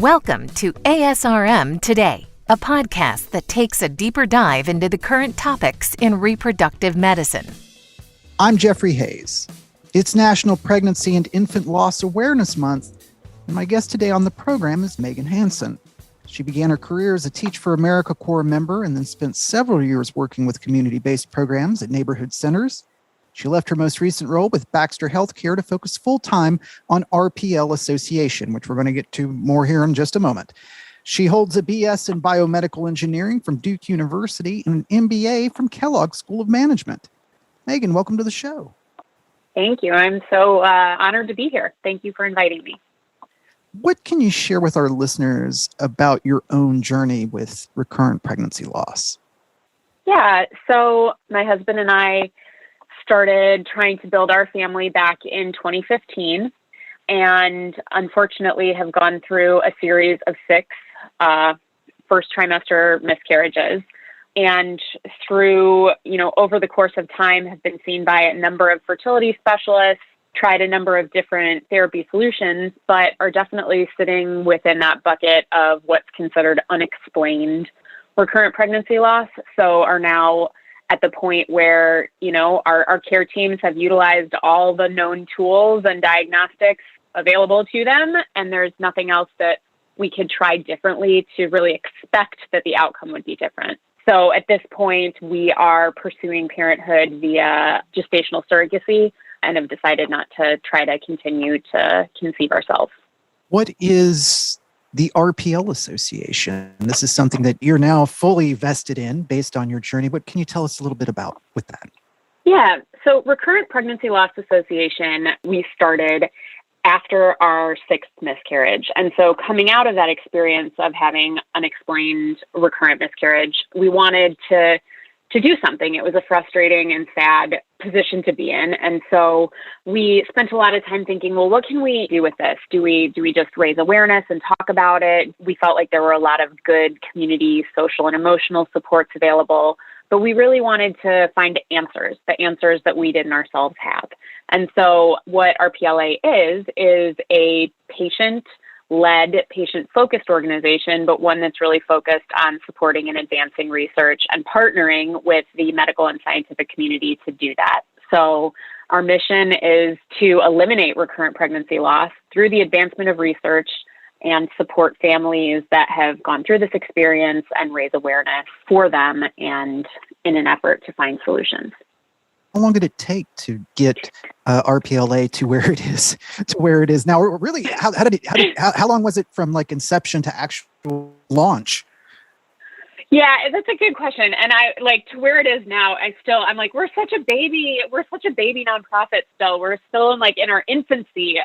Welcome to ASRM Today, a podcast that takes a deeper dive into the current topics in reproductive medicine. I'm Jeffrey Hayes. It's National Pregnancy and Infant Loss Awareness Month, and my guest today on the program is Megan Hanson. She began her career as a Teach for America Corps member and then spent several years working with community-based programs at neighborhood centers. She left her most recent role with Baxter Healthcare to focus full-time on RPL Association, which we're going to get to more here in just a moment. She holds a BS in Biomedical Engineering from Duke University and an MBA from Kellogg School of Management. Megan, welcome to the show. Thank you. I'm so honored to be here. Thank you for inviting me. What can you share with our listeners about your own journey with recurrent pregnancy loss? Yeah, so my husband and I started trying to build our family back in 2015 and unfortunately have gone through a series of 6 first trimester miscarriages. And through, over the course of time have been seen by a number of fertility specialists, tried a number of different therapy solutions, but are definitely sitting within that bucket of what's considered unexplained recurrent pregnancy loss. So are now at the point where, our care teams have utilized all the known tools and diagnostics available to them. And there's nothing else that we could try differently to really expect that the outcome would be different. So at this point, we are pursuing parenthood via gestational surrogacy and have decided not to try to continue to conceive ourselves. What is the RPL Association? This is something that you're now fully vested in based on your journey. What can you tell us a little bit about with that? Yeah, so Recurrent Pregnancy Loss Association, we started after our 6th miscarriage. And so coming out of that experience of having unexplained recurrent miscarriage, we wanted to do something. It was a frustrating and sad position to be in. And so we spent a lot of time thinking, well, what can we do with this? Do we just raise awareness and talk about it? We felt like there were a lot of good community, social and emotional supports available, but we really wanted to find answers, the answers that we didn't ourselves have. And so what RPLA is a patient-led, patient-focused organization, but one that's really focused on supporting and advancing research and partnering with the medical and scientific community to do that. So our mission is to eliminate recurrent pregnancy loss through the advancement of research and support families that have gone through this experience and raise awareness for them and in an effort to find solutions. How long did it take to get RPLA to where it is now? Really, how long was it from like inception to actual launch? Yeah, that's a good question. And to where it is now, I'm like, we're such a baby nonprofit still. We're still in our infancy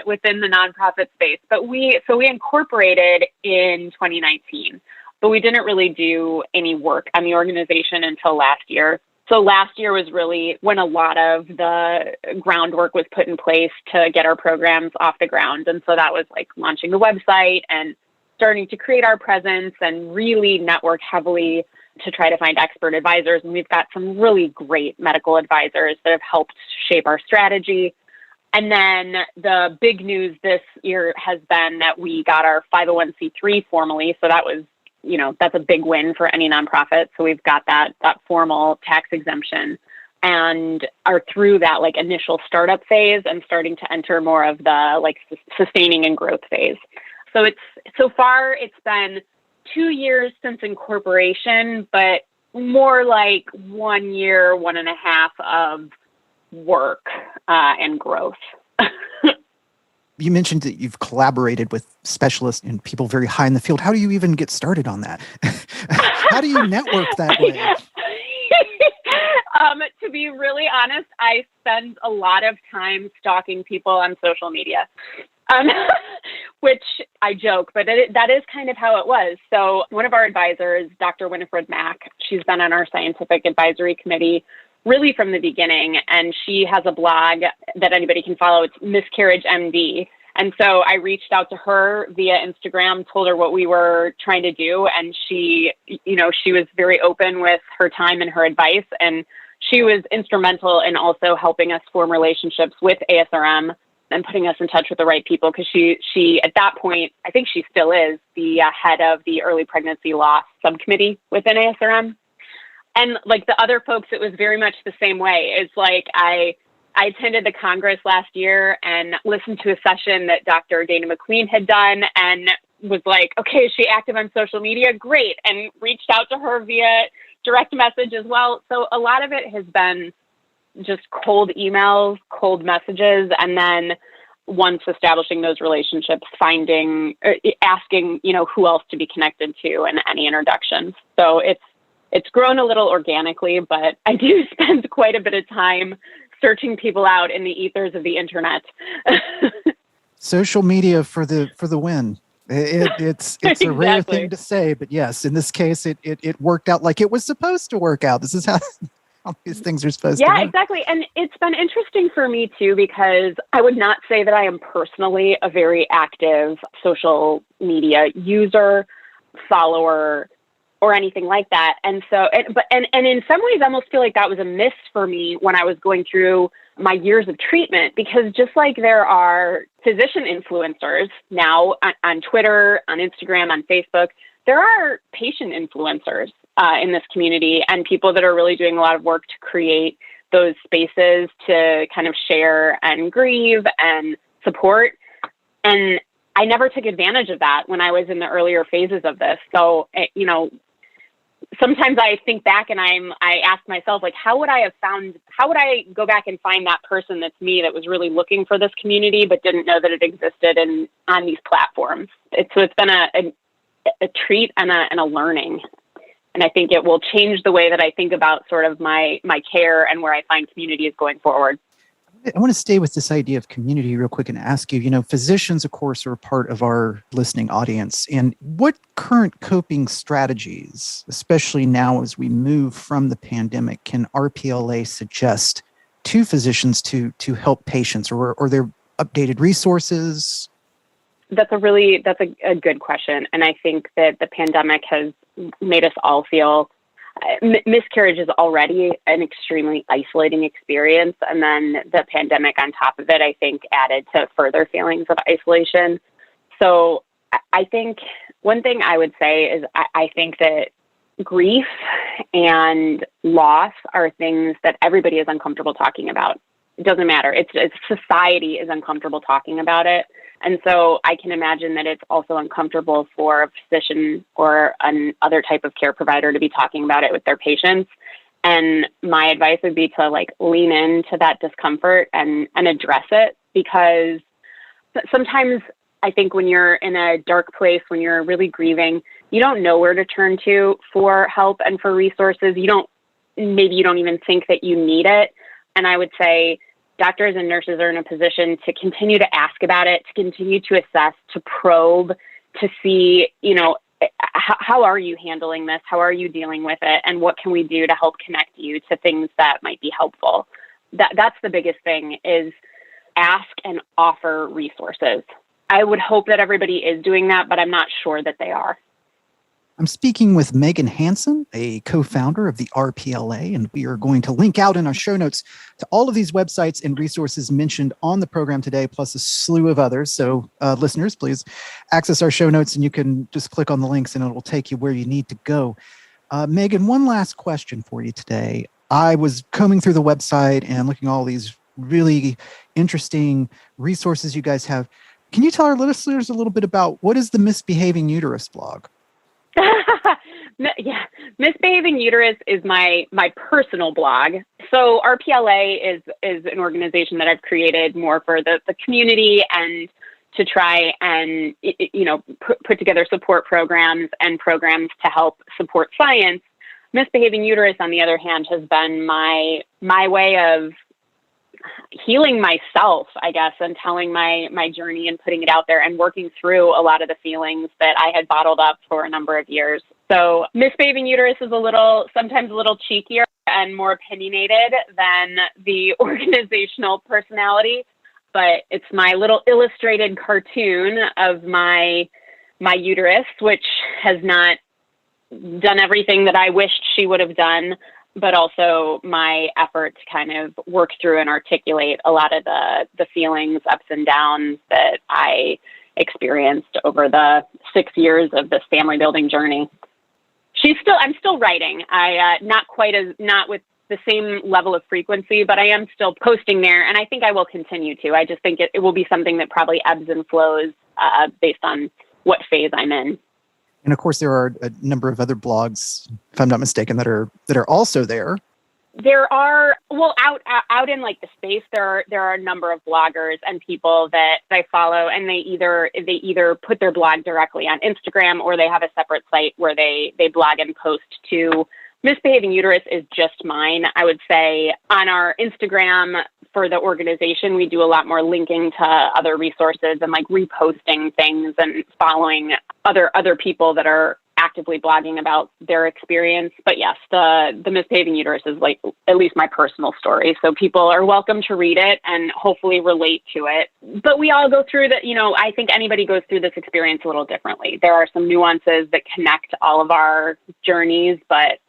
within the nonprofit space. But we incorporated in 2019, but we didn't really do any work on the organization until last year. So last year was really when a lot of the groundwork was put in place to get our programs off the ground. And so that was like launching the website and starting to create our presence and really network heavily to try to find expert advisors. And we've got some really great medical advisors that have helped shape our strategy. And then the big news this year has been that we got our 501c3 formally. So that was that's a big win for any nonprofit. So we've got that formal tax exemption and are through that initial startup phase and starting to enter more of the sustaining and growth phase. So so far it's been 2 years since incorporation, but more like 1 year, 1.5 of work and growth. You mentioned that you've collaborated with specialists and people very high in the field. How do you even get started on that? How do you network that way? To be really honest, I spend a lot of time stalking people on social media, which I joke, but that is kind of how it was. So one of our advisors, Dr. Winifred Mack, she's been on our scientific advisory committee really from the beginning. And she has a blog that anybody can follow. It's Miscarriage MD. And so I reached out to her via Instagram, told her what we were trying to do. And she was very open with her time and her advice. And she was instrumental in also helping us form relationships with ASRM and putting us in touch with the right people, because she at that point, I think she still is the head of the early pregnancy loss subcommittee within ASRM. And like the other folks, it was very much the same way. It's like I attended the Congress last year and listened to a session that Dr. Dana McQueen had done, and was like, okay, is she active on social media? Great. And reached out to her via direct message as well. So a lot of it has been just cold emails, cold messages, and then once establishing those relationships, asking, who else to be connected to and any introductions. So it's grown a little organically, but I do spend quite a bit of time searching people out in the ethers of the internet. Social media for the win. It's exactly. A rare thing to say, but yes, in this case, it worked out like it was supposed to work out. This is how all these things are supposed to work. Yeah, exactly. And it's been interesting for me too, because I would not say that I am personally a very active social media user, follower, or anything like that. And so, and in some ways, I almost feel like that was a miss for me when I was going through my years of treatment, because just like there are physician influencers now on Twitter, on Instagram, on Facebook, there are patient influencers in this community, and people that are really doing a lot of work to create those spaces to kind of share and grieve and support. And I never took advantage of that when I was in the earlier phases of this. So, sometimes I think back and I ask myself, like, how would I go back and find that person that's me, that was really looking for this community, but didn't know that it existed on these platforms. It's been a treat and a learning. And I think it will change the way that I think about sort of my care and where I find communities going forward. I want to stay with this idea of community real quick and ask you, physicians, of course, are part of our listening audience. And what current coping strategies, especially now as we move from the pandemic, can RPLA suggest to physicians to help patients, or their updated resources? That's a good question. And I think that the pandemic has made us all feel miscarriage is already an extremely isolating experience. And then the pandemic on top of it, I think, added to further feelings of isolation. So I think one thing I would say is I think that grief and loss are things that everybody is uncomfortable talking about. It doesn't matter. It's society is uncomfortable talking about it. And so I can imagine that it's also uncomfortable for a physician or another type of care provider to be talking about it with their patients. And my advice would be to lean into that discomfort and address it, because sometimes I think when you're in a dark place, when you're really grieving, you don't know where to turn to for help and for resources. Maybe you don't even think that you need it. And I would say doctors and nurses are in a position to continue to ask about it, to continue to assess, to probe, to see, how are you handling this? How are you dealing with it? And what can we do to help connect you to things that might be helpful? That's the biggest thing, is ask and offer resources. I would hope that everybody is doing that, but I'm not sure that they are. I'm speaking with Megan Hanson, a co-founder of the RPLA, and we are going to link out in our show notes to all of these websites and resources mentioned on the program today, plus a slew of others. So listeners, please access our show notes, and you can just click on the links and it will take you where you need to go. Megan, one last question for you today. I was combing through the website and looking at all these really interesting resources you guys have. Can you tell our listeners a little bit about what is the Misbehaving Uterus blog? Yeah, Misbehaving Uterus is my personal blog. So RPLA is an organization that I've created more for the community and to try and put together support programs and programs to help support science. Misbehaving Uterus, on the other hand, has been my way of healing myself, I guess, and telling my journey and putting it out there and working through a lot of the feelings that I had bottled up for a number of years. So Misbehaving Uterus is sometimes a little cheekier and more opinionated than the organizational personality, but it's my little illustrated cartoon of my uterus, which has not done everything that I wished she would have done. but also my effort to kind of work through and articulate a lot of the feelings, ups and downs that I experienced over the 6 years of this family building journey. I'm still writing. Not with the same level of frequency, but I am still posting there, and I think I will continue to. I just think it will be something that probably ebbs and flows based on what phase I'm in. And of course, there are a number of other blogs, if I'm not mistaken, that are also there. There are, out in like the space, there are a number of bloggers and people that I follow, and they either put their blog directly on Instagram, or they have a separate site where they blog and post to. Misbehaving Uterus is just mine. I would say on our Instagram for the organization, we do a lot more linking to other resources and like reposting things and following other people that are actively blogging about their experience. But yes, the Misbehaving Uterus is like at least my personal story. So people are welcome to read it and hopefully relate to it. But we all go through that, I think anybody goes through this experience a little differently. There are some nuances that connect all of our journeys, but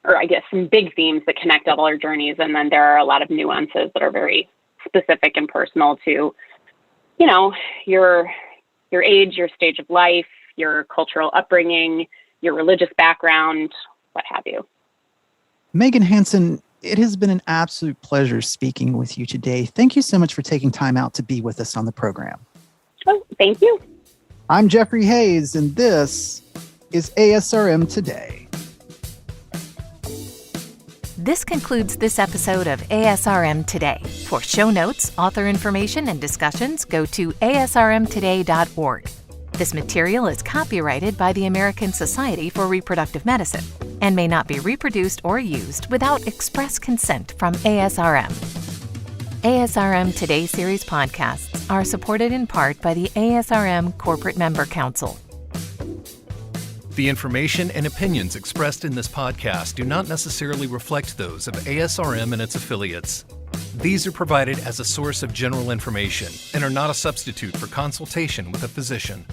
or I guess some big themes that connect all our journeys. And then there are a lot of nuances that are very specific and personal to, your age, your stage of life, your cultural upbringing, your religious background, what have you. Megan Hanson, it has been an absolute pleasure speaking with you today. Thank you so much for taking time out to be with us on the program. Oh, thank you. I'm Jeffrey Hayes, and this is ASRM Today. This concludes this episode of ASRM Today. For show notes, author information, and discussions, go to asrmtoday.org. This material is copyrighted by the American Society for Reproductive Medicine and may not be reproduced or used without express consent from ASRM. ASRM Today series podcasts are supported in part by the ASRM Corporate Member Council. The information and opinions expressed in this podcast do not necessarily reflect those of ASRM and its affiliates. These are provided as a source of general information and are not a substitute for consultation with a physician.